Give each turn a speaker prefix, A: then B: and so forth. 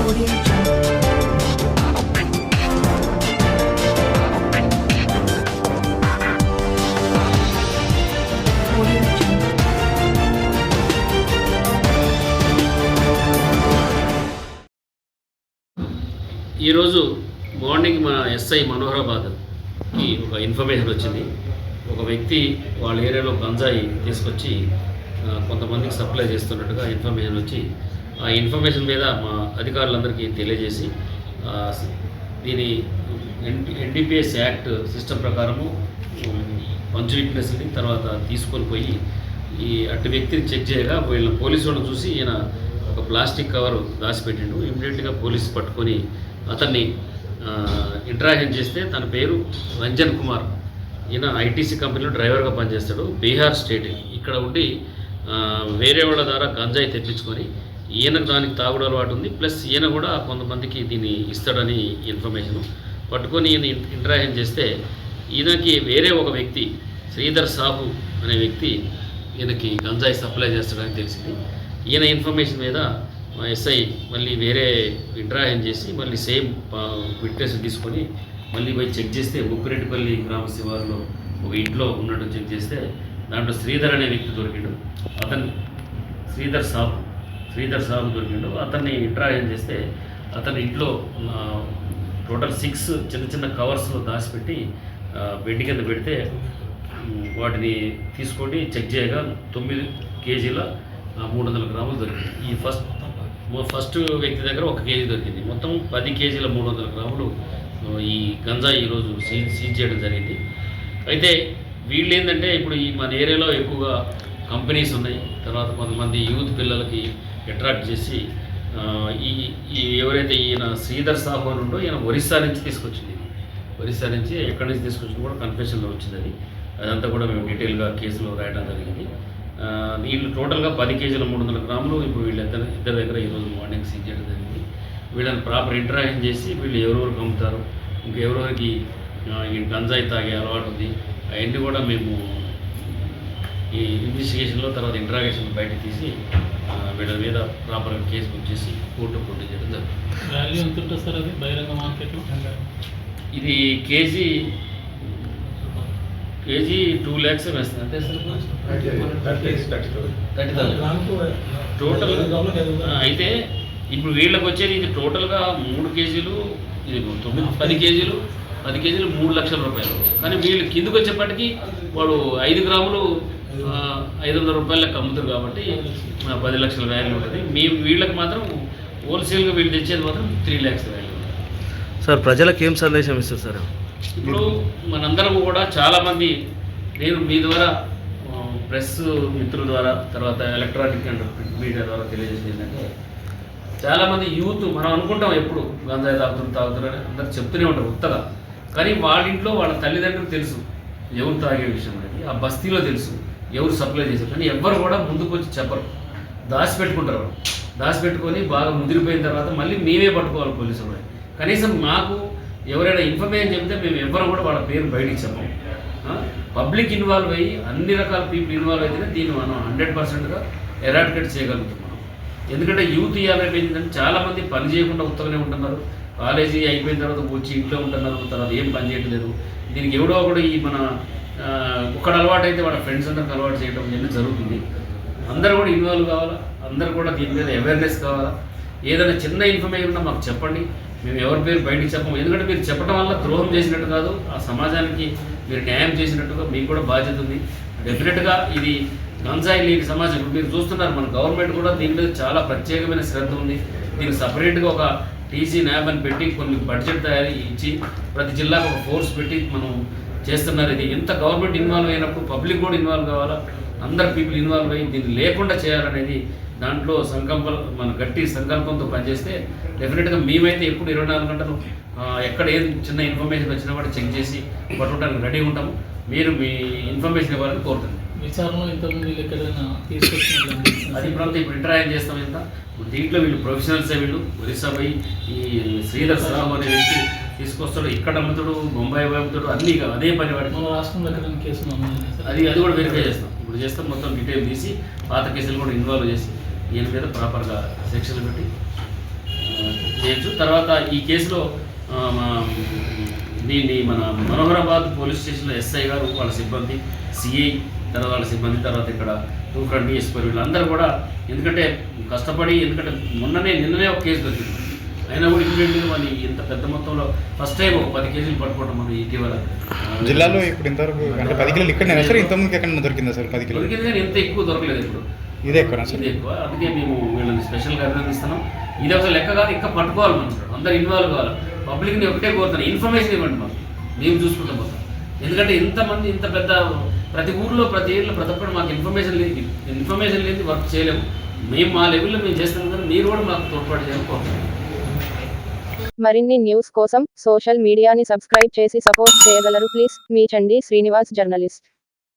A: ఈరోజు మార్నింగ్ మన ఎస్ఐ మనోహరాబాద్కి ఒక ఇన్ఫర్మేషన్ వచ్చింది. ఒక వ్యక్తి వాళ్ళ ఏరియాలో గంజాయి తీసుకొచ్చి కొంతమందికి సప్లై చేస్తున్నట్టుగా ఇన్ఫర్మేషన్ వచ్చి ఆ ఇన్ఫర్మేషన్ మీద మా అధికారులందరికీ తెలియజేసి దీని ఎన్డీపీఎస్ యాక్ట్ సిస్టమ్ ప్రకారము పంచ్ విట్నెస్ని తర్వాత తీసుకొని పోయి ఈ అటు వ్యక్తిని చెక్ చేయగా వీళ్ళ పోలీసు వాళ్ళని చూసి ఈయన ఒక ప్లాస్టిక్ కవర్ దాచిపెట్టిండు. ఇమ్మీడియట్గా పోలీసు పట్టుకొని అతన్ని ఇంటరాక్షన్ చేస్తే తన పేరు రంజన్ కుమార్. ఈయన ఐటీసీ కంపెనీలో డ్రైవర్గా పనిచేస్తాడు. బీహార్ స్టేట్ ఇక్కడ ఉండి వేరే వాళ్ళ ద్వారా గంజాయి తెప్పించుకొని ఈయనకు దానికి తాగుడు అలవాటు ఉంది. ప్లస్ ఈయన కూడా కొంతమందికి దీన్ని ఇస్తాడని ఇన్ఫర్మేషను పట్టుకొని ఈయన ఇంటరాక్షన్ చేస్తే ఈయనకి వేరే ఒక వ్యక్తి శ్రీధర్ సాహు అనే వ్యక్తి ఈయనకి గంజాయి సప్లై చేస్తాడని తెలిసింది. ఈయన ఇన్ఫర్మేషన్ మీద మా ఎస్ఐ మళ్ళీ వేరే ఇంటరాక్షన్ చేసి మళ్ళీ సేమ్ విట్నెస్ తీసుకొని మళ్ళీ పోయి చెక్ చేస్తే ముప్పిరెడ్డిపల్లి గ్రామ శివారులో ఒక ఇంట్లో ఉన్నట్టు చెక్ చేస్తే దాంట్లో శ్రీధర్ అనే వ్యక్తి దొరికిండు. అతను శ్రీధర్ సాబు దొరికిండు. అతన్ని ఇంటరాక్షన్ చేస్తే అతని ఇంట్లో టోటల్ 6 చిన్న చిన్న కవర్స్లో దాచిపెట్టి బెడ్ కింద పెడితే వాటిని తీసుకొని చెక్ చేయగా 9 కేజీల 300 గ్రాములు దొరికింది. ఈ ఫస్ట్ వ్యక్తి దగ్గర 1 కేజీ దొరికింది. మొత్తం 10 కేజీల 300 గ్రాములు ఈ గంజాయి ఈరోజు సీజ్ చేయడం జరిగింది. అయితే వీళ్ళు ఏంటంటే ఇప్పుడు ఈ మన ఏరియాలో ఎక్కువగా కంపెనీస్ ఉన్నాయి. తర్వాత కొంతమంది యూత్ పిల్లలకి అట్రాక్ట్ చేసి ఈ ఎవరైతే ఈయన శ్రీధర్ సాహు అని ఉండో ఈయన ఒరిస్సా నుంచి తీసుకొచ్చింది. ఒరిస్సా నుంచి ఎక్కడి నుంచి తీసుకొచ్చింది కూడా కన్ఫెషన్లో వచ్చింది. అదంతా కూడా మేము డీటెయిల్గా కేసులో రాయడం జరిగింది. వీళ్ళు టోటల్గా 10 కేజీల 300 గ్రాములు ఇప్పుడు వీళ్ళిద్దరి దగ్గర ఈరోజు మార్నింగ్ సీజ్ చేయడం జరిగింది. వీళ్ళని ప్రాపర్ ఇంటరాక్షన్ చేసి వీళ్ళు ఎవరెవరికి అమ్ముతారు, ఇంకా ఎవరెవరికి ఈ గంజాయి తాగే అలవాటు ఉంది, అవన్నీ కూడా మేము ఈ ఇన్వెస్టిగేషన్లో తర్వాత ఇంటరాగేషన్ బయటకు తీసి వీళ్ళ మీద ప్రాపర్గా కేసు బుక్ చేసి కోర్టు ప్రొడ్యూస్ చేయడం జరుగుతుంది.
B: వాల్యూ ఎంత ఉంటుంది సార్ అది బహిరంగ మార్కెట్లో?
A: ఇది కేజీ 2 lakhs వేస్తుంది అంతే సార్. 30,000 టోటల్. అయితే ఇప్పుడు వీళ్ళకి వచ్చేది ఇది టోటల్గా 3 కేజీలు, ఇది 10 కేజీలు 3 లక్షల రూపాయలు. కానీ వీళ్ళు కిందకు వచ్చేప్పటికీ వాడు 5 గ్రాములు 500 రూపాయల లెక్క అమ్ముతారు కాబట్టి 10 లక్షల వాల్యూ ఉంటుంది. వీళ్ళకి మాత్రం హోల్సేల్గా వీళ్ళు తెచ్చేది మాత్రం 3 lakhs వాల్యూ ఉంటుంది.
C: సార్ ప్రజలకు ఏం సందేశం ఇస్తారు సార్?
A: ఇప్పుడు మనందరం కూడా చాలామంది, నేను మీ ద్వారా ప్రెస్ మిత్రుల ద్వారా తర్వాత ఎలక్ట్రానిక్ అండ్ ప్రింట్ మీడియా ద్వారా తెలియజేసింది ఏంటంటే చాలామంది యూత్ మనం అనుకుంటాం ఎప్పుడు గంజాయి తాగుతారని అందరు చెప్తూనే ఉంటారు ఉత్తగా. కానీ వాళ్ళ ఇంట్లో వాళ్ళ తల్లిదండ్రులకు తెలుసు ఎవరు తాగే విషయం అనేది, ఆ బస్తీలో తెలుసు ఎవరు సప్లై చేశారు. కానీ ఎవ్వరు కూడా ముందుకు వచ్చి చెప్పరు, దాచిపెట్టుకుంటారు. దాచిపెట్టుకొని బాగా ముదిరిపోయిన తర్వాత మళ్ళీ మేమే పట్టుకోవాలి పోలీసు వాళ్ళు. కనీసం మాకు ఎవరైనా ఇన్ఫర్మేషన్ చెప్తే మేము ఎవ్వరం కూడా వాళ్ళ పేరు బయటికి చెప్పాము. పబ్లిక్ ఇన్వాల్వ్ అయ్యి అన్ని రకాల పీపుల్ ఇన్వాల్వ్ అయితేనే దీన్ని మనం 100%గా ఎరాడికేట్ చేయగలుగుతాం మనం. ఎందుకంటే యూత్ ఏమైపోయిందంటే చాలామంది పని చేయకుండా ఉత్తగానే ఉంటున్నారు. కాలేజీ అయిపోయిన తర్వాత వచ్చి ఇంట్లో ఉంటున్నారు, తర్వాత ఏం పని చేయట్లేదు. దీనికి ఎవడో ఒకడు ఈ మన ఒకడు అలవాటు అయితే వాళ్ళ ఫ్రెండ్స్ అందరికి అలవాటు చేయడం అనేది జరుగుతుంది. అందరూ కూడా ఇన్వాల్వ్ కావాలా, అందరూ కూడా దీని మీద అవేర్నెస్ కావాలా. ఏదైనా చిన్న ఇన్ఫర్మేషన్ ఉన్నా మాకు చెప్పండి, మేము ఎవరి పేరు బయటికి చెప్పము. ఎందుకంటే మీరు చెప్పడం వల్ల ద్రోహం చేసినట్టు కాదు, ఆ సమాజానికి మీరు న్యాయం చేసినట్టుగా మీకు కూడా బాధ్యత ఉంది. డెఫినెట్గా ఇది గంజాయి లేని సమాజం. ఇప్పుడు మీరు చూస్తున్నారు మన గవర్నమెంట్ కూడా దీని మీద చాలా ప్రత్యేకమైన శ్రద్ధ ఉంది. దీనికి సపరేట్గా ఒక టీసీ న్యాబ్ అని పెట్టి కొన్ని బడ్జెట్ తయారీ ఇచ్చి ప్రతి జిల్లాకు ఒక ఫోర్స్ పెట్టి మనం చేస్తున్నారు. ఇది ఎంత గవర్నమెంట్ ఇన్వాల్వ్ అయినప్పుడు పబ్లిక్ కూడా ఇన్వాల్వ్ కావాలా, అందరు పీపుల్ ఇన్వాల్వ్ అయ్యి దీన్ని లేకుండా చేయాలనేది దాంట్లో మన గట్టి సంకల్పంతో పనిచేస్తే డెఫినెట్గా మేమైతే ఎప్పుడు 24 గంటలు ఎక్కడ ఏది చిన్న ఇన్ఫర్మేషన్ వచ్చినా కూడా చెక్ చేసి పట్టుకోవడానికి రెడీ ఉంటాము. మీరు మీ ఇన్ఫర్మేషన్ ఇవ్వాలని కోరుతుంది.
B: విచారణలో ఇంతకుముందు ఎక్కడైనా తీసుకొచ్చినట్లు
A: అది ఇప్పుడు ఇంటరాక్ట్ చేస్తాం. ఎంత దీంట్లో వీళ్ళు ప్రొఫెషనల్సే. వీళ్ళు ఒరిస్సా పోయి ఈ శ్రీధర్ సాహు అనే వ్యక్తి తీసుకొస్తాడు, ఇక్కడ అమ్ముతాడు, బొంబాయి అమ్ముతాడు, అన్నీ అదే పని వాడి.
B: మన రాష్ట్రంలో ఎక్కడైనా కేసులు
A: అది కూడా వెరిఫై చేస్తాం. ఇప్పుడు చేస్తాం, మొత్తం డీటెయిల్ తీసి పాత కేసులు కూడా ఇన్వాల్వ్ చేసి ఈయన మీద ప్రాపర్గా సెక్షన్లు పెట్టి చేయొచ్చు. తర్వాత ఈ కేసులో దీన్ని మన మనోహరాబాద్ పోలీస్ స్టేషన్లో ఎస్ఐ గారు, వాళ్ళ సిబ్బంది, సిఐ, తర్వాత వాళ్ళ సిబ్బంది, తర్వాత ఇక్కడ తూఫ్రాన్ డిఎస్పీ వీళ్ళందరూ కూడా, ఎందుకంటే కష్టపడి, ఎందుకంటే నిన్ననే ఒక కేసు దొరికింది, అయినా కూడా ఇమీడియట్గా మరి ఇంత పెద్ద మొత్తంలో ఫస్ట్ టైం ఒక 10 కేజీలు పట్టుకోవడం మనం ఇటీవల
D: జిల్లాలో ఇప్పుడు ఇంతవరకు అంటే 10 కిలోలు ఇక్కడనే సార్, ఇంతకుముందు ఎక్కడ దొరికిందా సార్? 10 కిలోలు
A: దొరికింది కానీ ఇంత ఎక్కువ దొరకలేదు ఇప్పుడు,
D: ఇదే ఎక్కువ సార్?
A: ఇది ఎక్కువ. అందుకే మేము వీళ్ళని స్పెషల్గా అభినందిస్తున్నాం. ఇది అసలు లెక్క కాదు, ఇంకా పట్టుకోవాలి మనం, అందరు ఇన్వాల్వ్ కావాలి. పబ్లిక్ని ఒకటే కోరుతాను, ఇన్ఫర్మేషన్ ఇవ్వండి మాకు, మేము చూసుకుంటాం మొత్తం. ఎందుకంటే ఇంతమంది, ఇంత పెద్ద ప్రతి ఊర్లో ప్రతి ఏళ్ళలో ప్రతి ఒక్కరు మాకు ఇన్ఫర్మేషన్ లేని వర్క్ చేయలేము. మేము మా లెవెల్లో మేము చేస్తాం కానీ మీరు కూడా మాకు తోడ్పాటు చేయాలని కోరుతున్నాం.
E: మరిన్ని న్యూస్ కోసం సోషల్ మీడియాని సబ్స్క్రైబ్ చేసి సపోర్ట్ చేయగలరు please. Me Chandi Srinivas, journalist.